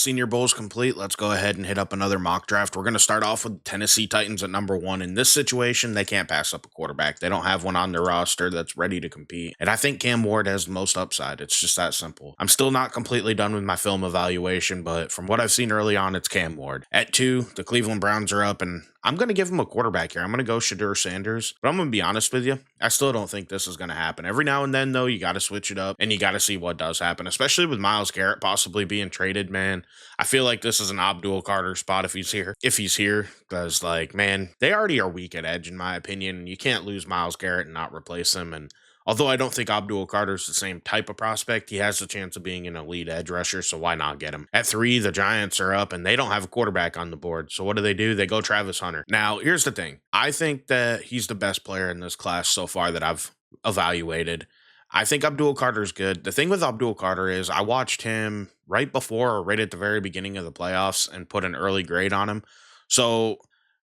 Senior Bowl's complete. Let's go ahead and hit up another mock draft. We're going to start off with Tennessee Titans at number one. In this situation, they can't pass up a quarterback. They don't have one on their roster that's ready to compete. And I think Cam Ward has the most upside. It's just that simple. I'm still not completely done with my film evaluation, but from what I've seen early on, it's Cam Ward. At two, the Cleveland Browns are up, and I'm going to give him a quarterback here. I'm going to go Shadur Sanders, but I'm going to be honest with you. I still don't think this is going to happen. Every now and then, though, you got to switch it up and you got to see what does happen, especially with Myles Garrett possibly being traded, man. I feel like this is an Abdul Carter spot if he's here. Because, like, man, they already are weak at edge, in my opinion. You can't lose Myles Garrett and not replace him. And although I don't think Abdul Carter's the same type of prospect, he has the chance of being an elite edge rusher, so why not get him? At three, the Giants are up, and they don't have a quarterback on the board. So what do? They go Travis Hunter. Now, here's the thing. I think that he's the best player in this class so far that I've evaluated. I think Abdul Carter's good. The thing with Abdul Carter is I watched him right before or right at the very beginning of the playoffs and put an early grade on him. So,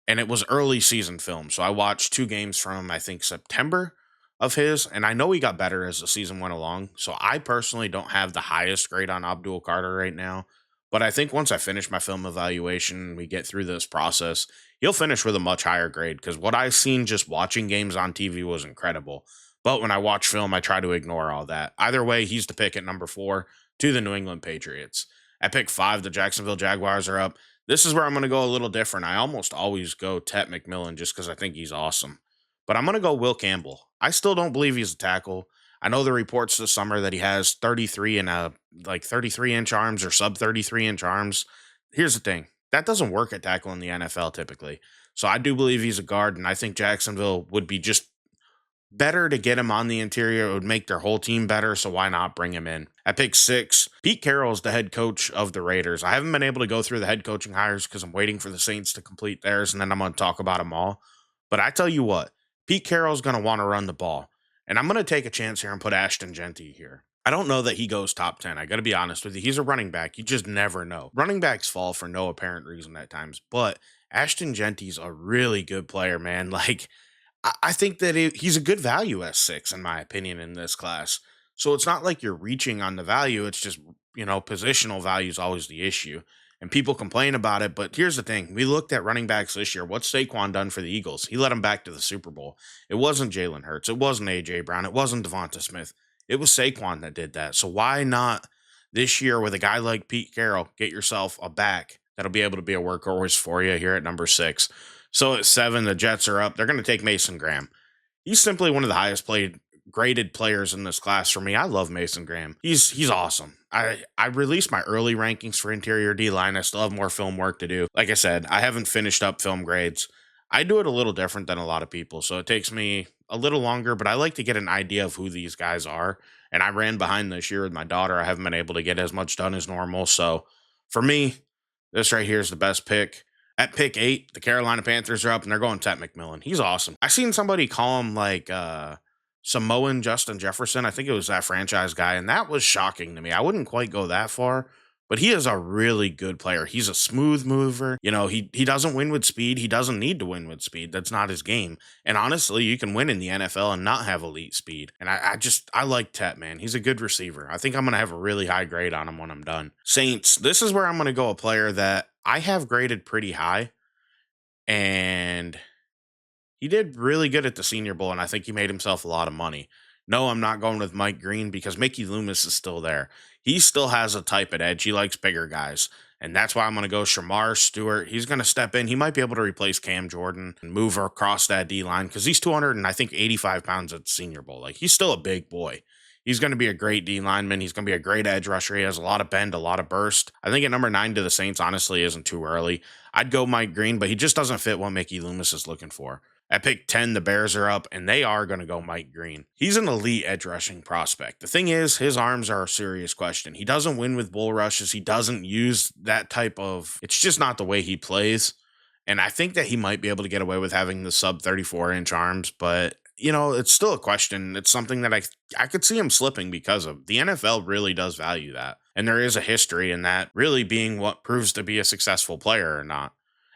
and it was early season film. So I watched two games from, I think, September of his, and I know he got better as the season went along. So I personally don't have the highest grade on Abdul Carter right now. But I think once I finish my film evaluation, we get through this process, he'll finish with a much higher grade because what I've seen just watching games on TV was incredible. But when I watch film, I try to ignore all that. Either way, he's the pick at number four to the New England Patriots. At pick five, the Jacksonville Jaguars are up. This is where I'm going to go a little different. I almost always go Tet McMillan just because I think he's awesome. But I'm going to go Will Campbell. I still don't believe he's a tackle. I know the reports this summer that he has 33-inch arms or sub 33-inch arms. Here's the thing. That doesn't work at tackle in the NFL typically. So I do believe he's a guard, and I think Jacksonville would be just better to get him on the interior. It would make their whole team better, so why not bring him in? At pick six, Pete Carroll is the head coach of the Raiders. I haven't been able to go through the head coaching hires because I'm waiting for the Saints to complete theirs, and then I'm going to talk about them all. But I tell you what, Pete Carroll's going to want to run the ball, and I'm going to take a chance here and put Ashton Genty here. I don't know that he goes top 10. I got to be honest with you. He's a running back. You just never know. Running backs fall for no apparent reason at times, but Ashton Genty's a really good player, man. Like, I think that he's a good value as six, in my opinion, in this class. So it's not like you're reaching on the value. It's just, positional value is always the issue. And people complain about it. But here's the thing. We looked at running backs this year. What's Saquon done for the Eagles? He led them back to the Super Bowl. It wasn't Jalen Hurts. It wasn't A.J. Brown. It wasn't Devonta Smith. It was Saquon that did that. So why not this year with a guy like Pete Carroll, get yourself a back that'll be able to be a workhorse for you here at number six. So at seven, the Jets are up. They're going to take Mason Graham. He's simply one of the highest graded players in this class for me. I love Mason Graham. He's awesome. I released my early rankings for interior D-line. I still have more film work to do. Like I said, I haven't finished up film grades. I do it a little different than a lot of people, so it takes me a little longer, but I like to get an idea of who these guys are. And I ran behind this year with my daughter. I haven't been able to get as much done as normal. So for me, this right here is the best pick. At pick eight, the Carolina Panthers are up, and they're going Tet McMillan. He's awesome. I seen somebody call him like Samoan Justin Jefferson. I think it was that franchise guy, and that was shocking to me. I wouldn't quite go that far, but he is a really good player. He's a smooth mover. He doesn't win with speed. He doesn't need to win with speed. That's not his game. And honestly, you can win in the NFL and not have elite speed. And I like Tet, man. He's a good receiver. I think I'm going to have a really high grade on him when I'm done. Saints, this is where I'm going to go a player that I have graded pretty high, and he did really good at the Senior Bowl, and I think he made himself a lot of money. No, I'm not going with Mike Green because Mickey Loomis is still there. He still has a type at edge. He likes bigger guys, and that's why I'm going to go Shamar Stewart. He's going to step in. He might be able to replace Cam Jordan and move across that D-line because he's 200 and I think 85 pounds at the Senior Bowl. Like, he's still a big boy. He's going to be a great D lineman. He's going to be a great edge rusher. He has a lot of bend, a lot of burst. I think at number 9 to the Saints, honestly, isn't too early. I'd go Mike Green, but he just doesn't fit what Mickey Loomis is looking for. At pick 10, the Bears are up, and they are going to go Mike Green. He's an elite edge rushing prospect. The thing is, his arms are a serious question. He doesn't win with bull rushes. He doesn't use that type of... It's just not the way he plays. And I think that he might be able to get away with having the sub 34-inch arms, but it's still a question. It's something that I could see him slipping because of. The NFL really does value that. And there is a history in that really being what proves to be a successful player or not.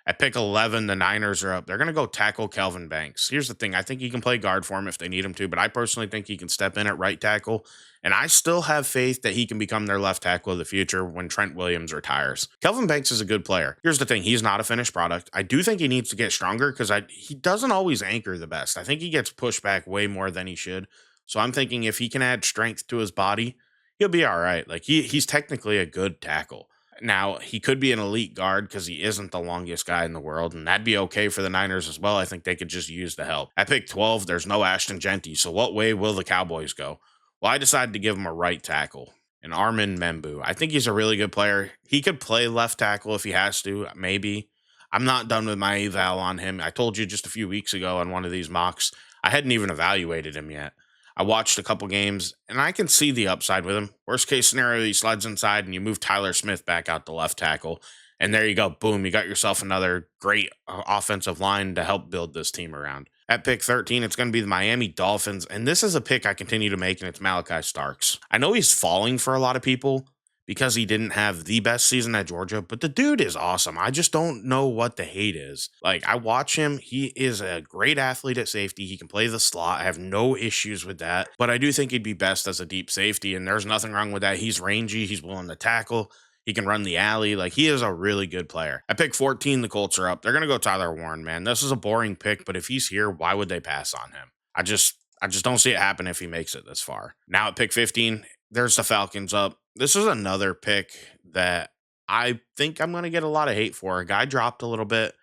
At pick 11, the Niners are up. They're going to go tackle Kelvin Banks. Here's the thing. I think he can play guard for him if they need him to, but I personally think he can step in at right tackle And I still have faith that he can become their left tackle of the future when Trent Williams retires. Kelvin Banks is a good player. Here's the thing, he's not a finished product. I do think he needs to get stronger because he doesn't always anchor the best. I think he gets pushed back way more than he should. So I'm thinking if he can add strength to his body, he'll be all right. Like he's technically a good tackle. Now, he could be an elite guard because he isn't the longest guy in the world, and that'd be okay for the Niners as well. I think they could just use the help. At pick 12, there's no Ashton Genty, so what way will the Cowboys go? Well, I decided to give him a right tackle, an Armin Membu. I think he's a really good player. He could play left tackle if he has to, maybe. I'm not done with my eval on him. I told you just a few weeks ago on one of these mocks, I hadn't even evaluated him yet. I watched a couple games and I can see the upside with him. Worst case scenario, he slides inside and you move Tyler Smith back out to left tackle. And there you go. Boom. You got yourself another great offensive line to help build this team around. At pick 13, it's going to be the Miami Dolphins. And this is a pick I continue to make, and it's Malachi Starks. I know he's falling for a lot of people because he didn't have the best season at Georgia, but the dude is awesome. I just don't know what the hate is. Like, I watch him. He is a great athlete at safety. He can play the slot. I have no issues with that, but I do think he'd be best as a deep safety, and there's nothing wrong with that. He's rangy. He's willing to tackle. He can run the alley. Like, he is a really good player. At pick 14, the Colts are up. They're going to go Tyler Warren, man. This is a boring pick, but if he's here, why would they pass on him? I just don't see it happen if he makes it this far. Now at pick 15, there's the Falcons up. This is another pick that I think I'm going to get a lot of hate for. A guy dropped a little bit.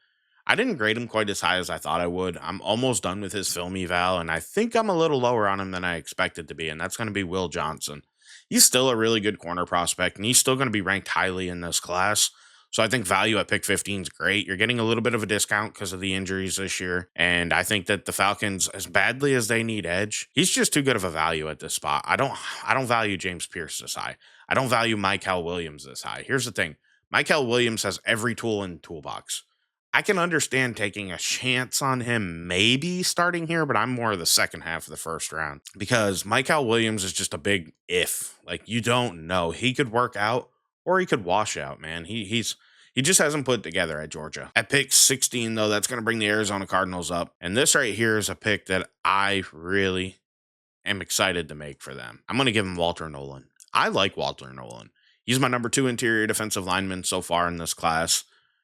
I didn't grade him quite as high as I thought I would. I'm almost done with his film eval, and I think I'm a little lower on him than I expected to be, and that's going to be Will Johnson. He's still a really good corner prospect, and he's still going to be ranked highly in this class. So I think value at pick 15 is great. You're getting a little bit of a discount because of the injuries this year. And I think that the Falcons, as badly as they need edge, he's just too good of a value at this spot. I don't value James Pierce this high. I don't value Mykel Williams this high. Here's the thing. Mykel Williams has every tool in the toolbox. I can understand taking a chance on him, maybe starting here, but I'm more of the second half of the first round because Mykel Williams is just a big if. Like, you don't know. He could work out or he could wash out, man. He just hasn't put it together at Georgia. At pick 16, though, that's going to bring the Arizona Cardinals up. And this right here is a pick that I really am excited to make for them. I'm going to give him Walter Nolan. I like Walter Nolan. He's my number 2 interior defensive lineman so far in this class.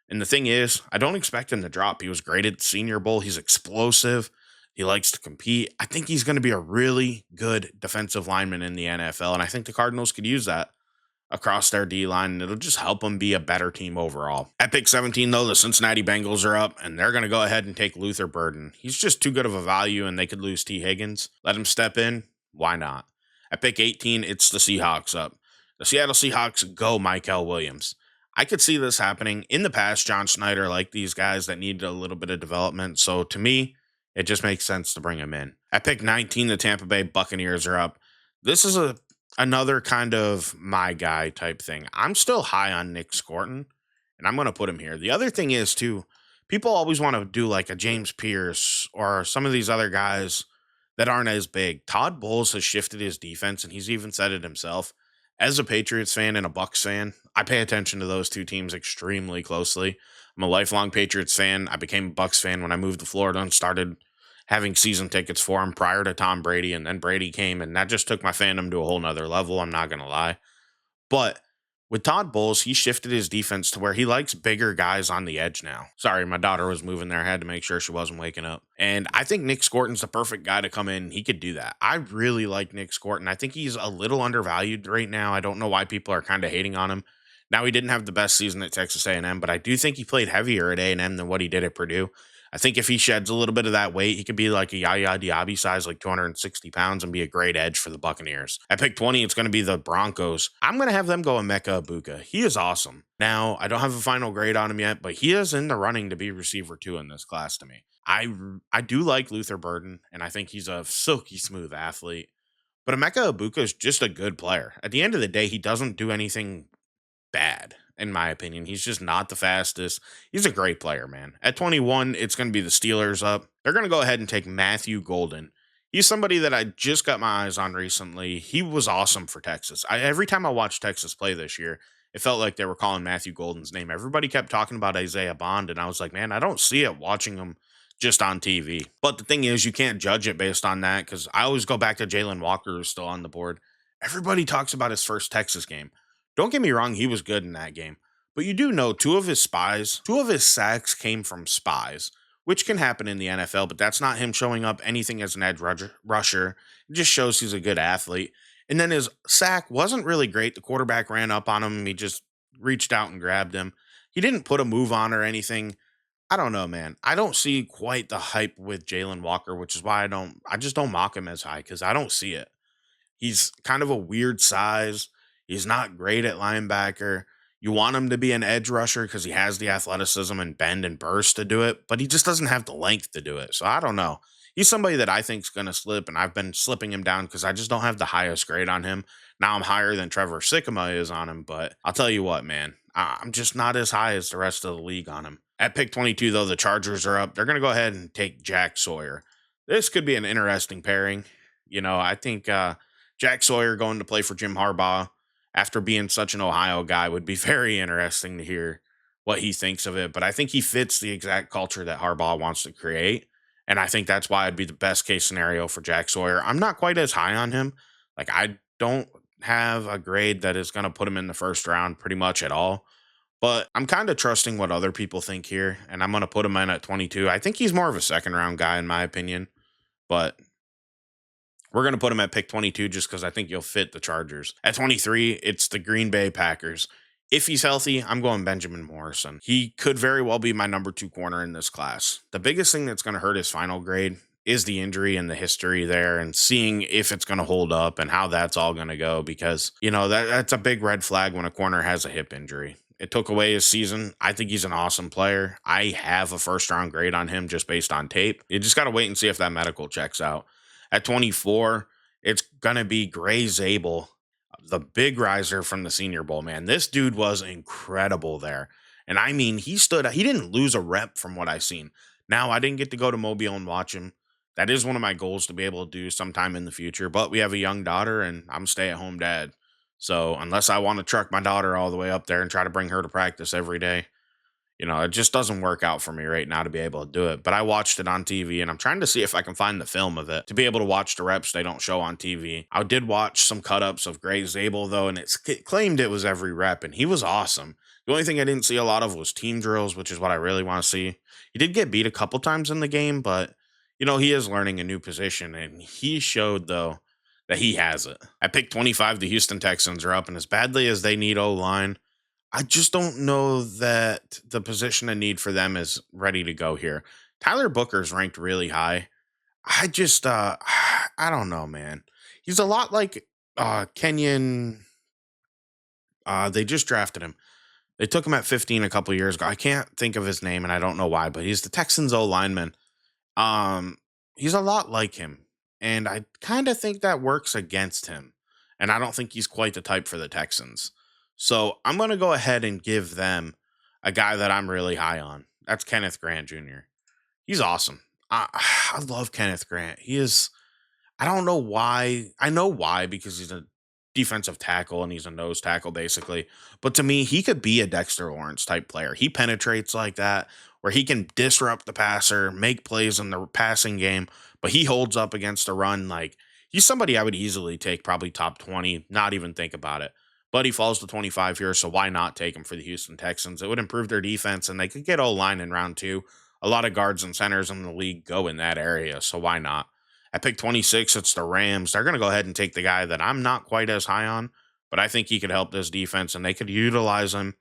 And the thing is, I don't expect him to drop. He was great at Senior Bowl. He's explosive. He likes to compete. I think he's going to be a really good defensive lineman in the NFL. And I think the Cardinals could use that across their D-line, and it'll just help them be a better team overall. At pick 17, though, the Cincinnati Bengals are up, and they're going to go ahead and take Luther Burden. He's just too good of a value, and they could lose T. Higgins. Let him step in. Why not? At pick 18, it's the Seahawks up. The Seattle Seahawks go Mykel Williams. I could see this happening. In the past, John Schneider liked these guys that needed a little bit of development, so to me, it just makes sense to bring him in. At pick 19, the Tampa Bay Buccaneers are up. This is another kind of my guy type thing. I'm still high on Nick Scorton, and I'm going to put him here. The other thing is, too, people always want to do like a James Pierce or some of these other guys that aren't as big. Todd Bowles has shifted his defense, and he's even said it himself. As a Patriots fan and a Bucs fan, I pay attention to those two teams extremely closely. I'm a lifelong Patriots fan. I became a Bucs fan when I moved to Florida and started having season tickets for him prior to Tom Brady, and then Brady came, and that just took my fandom to a whole nother level. I'm not going to lie. But with Todd Bowles, he shifted his defense to where he likes bigger guys on the edge now. Sorry, my daughter was moving there. I had to make sure she wasn't waking up. And I think Nick Scorton's the perfect guy to come in. He could do that. I really like Nick Scorton. I think he's a little undervalued right now. I don't know why people are kind of hating on him. Now, he didn't have the best season at Texas A&M, but I do think he played heavier at A&M than what he did at Purdue. I think if he sheds a little bit of that weight, he could be like a Yaya Diaby size, like 260 pounds, and be a great edge for the Buccaneers. At pick 20, it's going to be the Broncos. I'm going to have them go Emeka Ibuka. He is awesome. Now, I don't have a final grade on him yet, but he is in the running to be receiver 2 in this class to me. I do like Luther Burden, and I think he's a silky smooth athlete. But Emeka Ibuka is just a good player. At the end of the day, he doesn't do anything bad, in my opinion. He's just not the fastest. He's a great player, man. At 21, it's going to be the Steelers up. They're going to go ahead and take Matthew Golden. He's somebody that I just got my eyes on recently. He was awesome for Texas. Every time I watched Texas play this year, it felt like they were calling Matthew Golden's name. Everybody kept talking about Isaiah Bond, and I was like, man, I don't see it watching him just on TV. But the thing is, you can't judge it based on that because I always go back to Jalen Walker, who's still on the board. Everybody talks about his first Texas game. Don't get me wrong, he was good in that game. But you do know two of his sacks came from spies, which can happen in the NFL, but that's not him showing up anything as an rusher. It just shows he's a good athlete. And then his sack wasn't really great. The quarterback ran up on him. He just reached out and grabbed him. He didn't put a move on or anything. I don't know, man. I don't see quite the hype with Jalen Walker, which is why I just don't mock him as high because I don't see it. He's kind of a weird size. He's not great at linebacker. You want him to be an edge rusher because he has the athleticism and bend and burst to do it, but he just doesn't have the length to do it. So I don't know. He's somebody that I think is going to slip, and I've been slipping him down because I just don't have the highest grade on him. Now I'm higher than Trevor Sikkema is on him, but I'll tell you what, man, I'm just not as high as the rest of the league on him. At pick 22, though, the Chargers are up. They're going to go ahead and take Jack Sawyer. This could be an interesting pairing. I think Jack Sawyer going to play for Jim Harbaugh after being such an Ohio guy would be very interesting to hear what he thinks of it. But I think he fits the exact culture that Harbaugh wants to create. And I think that's why it'd be the best case scenario for Jack Sawyer. I'm not quite as high on him. Like, I don't have a grade that is going to put him in the first round pretty much at all. But I'm kind of trusting what other people think here. And I'm going to put him in at 22. I think he's more of a second round guy, in my opinion. But we're going to put him at pick 22 just because I think you'll fit the Chargers. At 23, it's the Green Bay Packers. If he's healthy, I'm going Benjamin Morrison. He could very well be my number 2 corner in this class. The biggest thing that's going to hurt his final grade is the injury and the history there and seeing if it's going to hold up and how that's all going to go because, that's a big red flag when a corner has a hip injury. It took away his season. I think he's an awesome player. I have a first round grade on him just based on tape. You just got to wait and see if that medical checks out. At 24, it's going to be Gray Zabel, the big riser from the Senior Bowl, man. This dude was incredible there. And I mean, he didn't lose a rep from what I've seen. Now, I didn't get to go to Mobile and watch him. That is one of my goals to be able to do sometime in the future. But we have a young daughter and I'm a stay at home dad. So unless I want to truck my daughter all the way up there and try to bring her to practice every day, it just doesn't work out for me right now to be able to do it. But I watched it on TV and I'm trying to see if I can find the film of it to be able to watch the reps they don't show on TV. I did watch some cut ups of Gray Zabel though, and it claimed it was every rep, and he was awesome. The only thing I didn't see a lot of was team drills, which is what I really want to see. He did get beat a couple times in the game, but he is learning a new position, and he showed though that he has it. At pick 25, the Houston Texans are up, and as badly as they need O line, I just don't know that the position of need for them is ready to go here. Tyler Booker's ranked really high. I just I don't know, man. He's a lot like Kenyon. They just drafted him. They took him at 15 a couple years ago. I can't think of his name and I don't know why, but he's the Texans O lineman. Um, he's a lot like him. And I kind of think that works against him. And I don't think he's quite the type for the Texans. So I'm going to go ahead and give them a guy that I'm really high on. That's Kenneth Grant Jr. He's awesome. I, I love Kenneth Grant. He is, I don't know why. I know why because he's a defensive tackle and he's a nose tackle basically. But to me, he could be a Dexter Lawrence type player. He penetrates like that where he can disrupt the passer, make plays in the passing game, but he holds up against the run. Like he's somebody I would easily take probably top 20, not even think about it. But he falls to 25 here, so why not take him for the Houston Texans? It would improve their defense and they could get O-line in round 2. A lot of guards and centers in the league go in that area, so why not? At pick 26, it's the Rams. They're going to go ahead and take the guy that I'm not quite as high on, but I think he could help this defense, and they could utilize him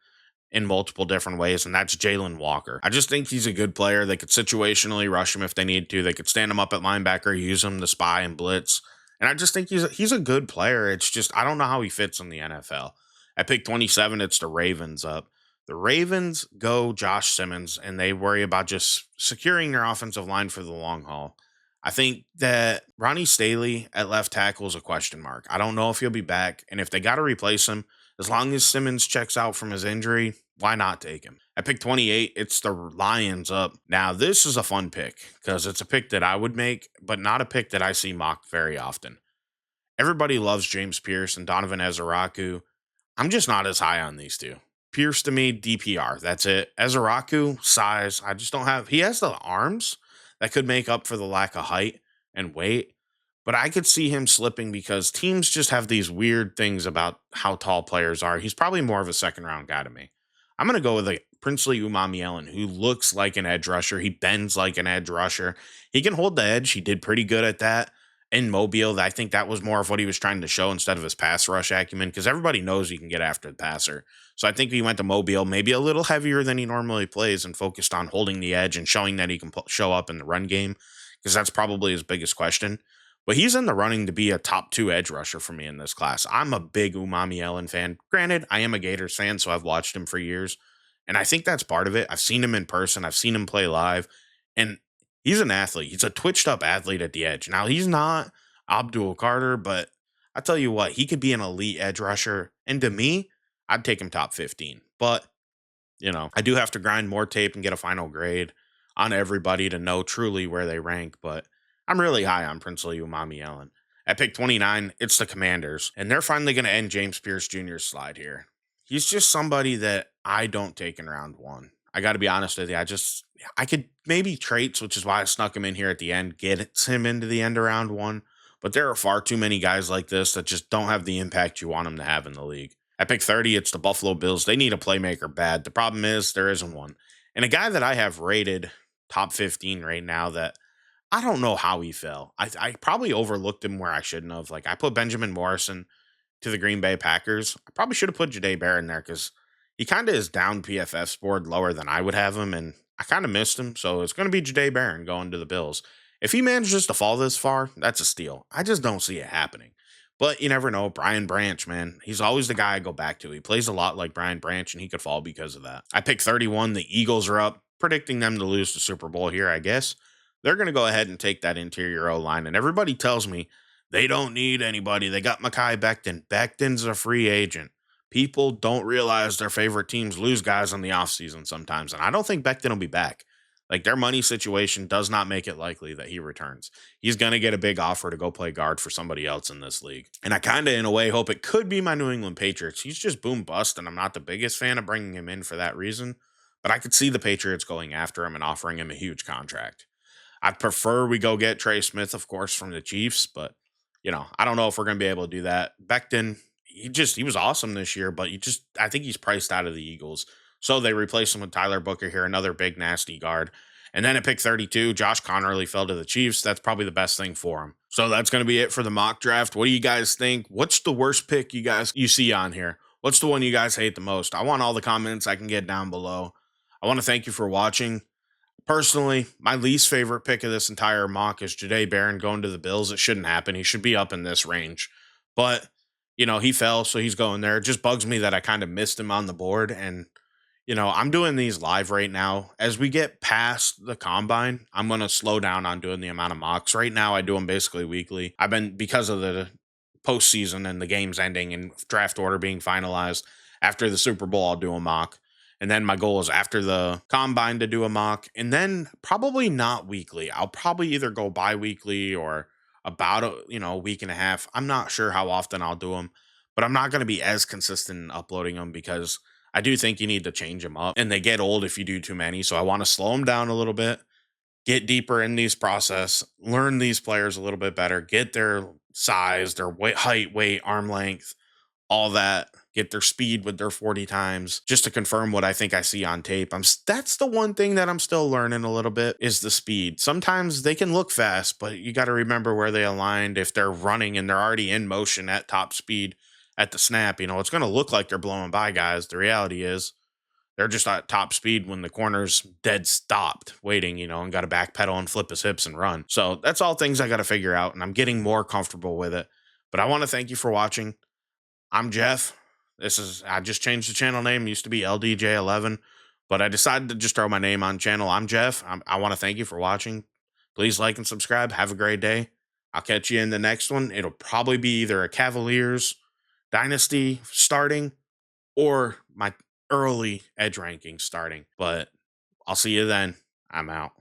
in multiple different ways, and that's Jalen Walker. I just think he's a good player. They could situationally rush him if they need to. They could stand him up at linebacker, use him to spy and blitz. And I just think he's a good player. It's just I don't know how he fits in the NFL. At pick 27, it's the Ravens up. The Ravens go Josh Simmons, and they worry about just securing their offensive line for the long haul. I think that Ronnie Staley at left tackle is a question mark. I don't know if he'll be back, and if they got to replace him, as long as Simmons checks out from his injury, why not take him? At pick 28, it's the Lions up. Now, this is a fun pick because it's a pick that I would make, but not a pick that I see mocked very often. Everybody loves James Pierce and Donovan Ezeraku. I'm just not as high on these two. Pierce to me, DPR. That's it. Ezeraku, size. I just don't have. He has the arms that could make up for the lack of height and weight, but I could see him slipping because teams just have these weird things about how tall players are. He's probably more of a second round guy to me. I'm going to go with a Princely Umamielen who looks like an edge rusher. He bends like an edge rusher. He can hold the edge. He did pretty good at that in Mobile. I think that was more of what he was trying to show instead of his pass rush acumen because everybody knows he can get after the passer. So I think he went to Mobile maybe a little heavier than he normally plays and focused on holding the edge and showing that he can show up in the run game because that's probably his biggest question. But he's in the running to be a top two edge rusher for me in this class. I'm a big Umamielen fan. Granted, I am a Gators fan, so I've watched him for years. And I think that's part of it. I've seen him in person, I've seen him play live, and he's an athlete. He's a twitched up athlete at the edge. Now, he's not Abdul Carter, but I tell you what, he could be an elite edge rusher. And to me, I'd take him top 15. But I do have to grind more tape and get a final grade on everybody to know truly where they rank, but I'm really high on Princely Umamielen. At pick 29, it's the Commanders, and they're finally going to end James Pierce Jr.'s slide here. He's just somebody that I don't take in round one. I got to be honest with you. I could maybe traits, which is why I snuck him in here at the end, gets him into the end of round one. But there are far too many guys like this that just don't have the impact you want them to have in the league. At pick 30, it's the Buffalo Bills. They need a playmaker bad. The problem is there isn't one. And a guy that I have rated top 15 right now that I don't know how he fell. I probably overlooked him where I shouldn't have. Like I put Benjamin Morrison to the Green Bay Packers. I probably should have put Jahdae Barron there because he kind of is down PFF's board lower than I would have him, and I kind of missed him. So it's going to be Jahdae Barron going to the Bills. If he manages to fall this far, that's a steal. I just don't see it happening. But you never know. Brian Branch, man, he's always the guy I go back to. He plays a lot like Brian Branch, and he could fall because of that. I picked 31. The Eagles are up, predicting them to lose the Super Bowl here, I guess. They're going to go ahead and take that interior O line, and everybody tells me they don't need anybody. They got Mekhi Becton. Becton's a free agent. People don't realize their favorite teams lose guys in the offseason sometimes, and I don't think Becton will be back. Like their money situation does not make it likely that he returns. He's going to get a big offer to go play guard for somebody else in this league. And I kind of, in a way, hope it could be my New England Patriots. He's just boom bust, and I'm not the biggest fan of bringing him in for that reason. But I could see the Patriots going after him and offering him a huge contract. I'd prefer we go get Trey Smith, of course, from the Chiefs, but I don't know if we're going to be able to do that. Becton, he was awesome this year, but I think he's priced out of the Eagles. So they replaced him with Tyler Booker here, another big nasty guard. And then at pick 32, Josh Connerly fell to the Chiefs. That's probably the best thing for him. So that's going to be it for the mock draft. What do you guys think? What's the worst pick you see on here? What's the one you guys hate the most? I want all the comments I can get down below. I want to thank you for watching. Personally, my least favorite pick of this entire mock is Jahdae Barron going to the Bills. It shouldn't happen. He should be up in this range. But, he fell, so he's going there. It just bugs me that I kind of missed him on the board. And, I'm doing these live right now. As we get past the combine, I'm going to slow down on doing the amount of mocks. Right now, I do them basically weekly. Because of the postseason and the games ending and draft order being finalized, after the Super Bowl, I'll do a mock. And then my goal is after the combine to do a mock, and then probably not weekly. I'll probably either go bi-weekly or about a week and a half. I'm not sure how often I'll do them, but I'm not going to be as consistent in uploading them because I do think you need to change them up, and they get old if you do too many. So I want to slow them down a little bit, get deeper in these process, learn these players a little bit better, get their size, their weight, height, weight, arm length, all that, get their speed with their 40 times just to confirm what I think I see on tape. That's the one thing that I'm still learning a little bit is the speed. Sometimes they can look fast, but you got to remember where they aligned. If they're running and they're already in motion at top speed at the snap, it's going to look like they're blowing by guys. The reality is they're just at top speed when the corner's dead stopped waiting, and got to backpedal and flip his hips and run. So that's all things I got to figure out, and I'm getting more comfortable with it. But I want to thank you for watching. I'm Jeff. I just changed the channel name. It used to be LDJ11, but I decided to just throw my name on channel. I'm Jeff. I want to thank you for watching. Please like and subscribe. Have a great day. I'll catch you in the next one. It'll probably be either a Cavaliers dynasty starting or my early edge ranking starting, but I'll see you then. I'm out.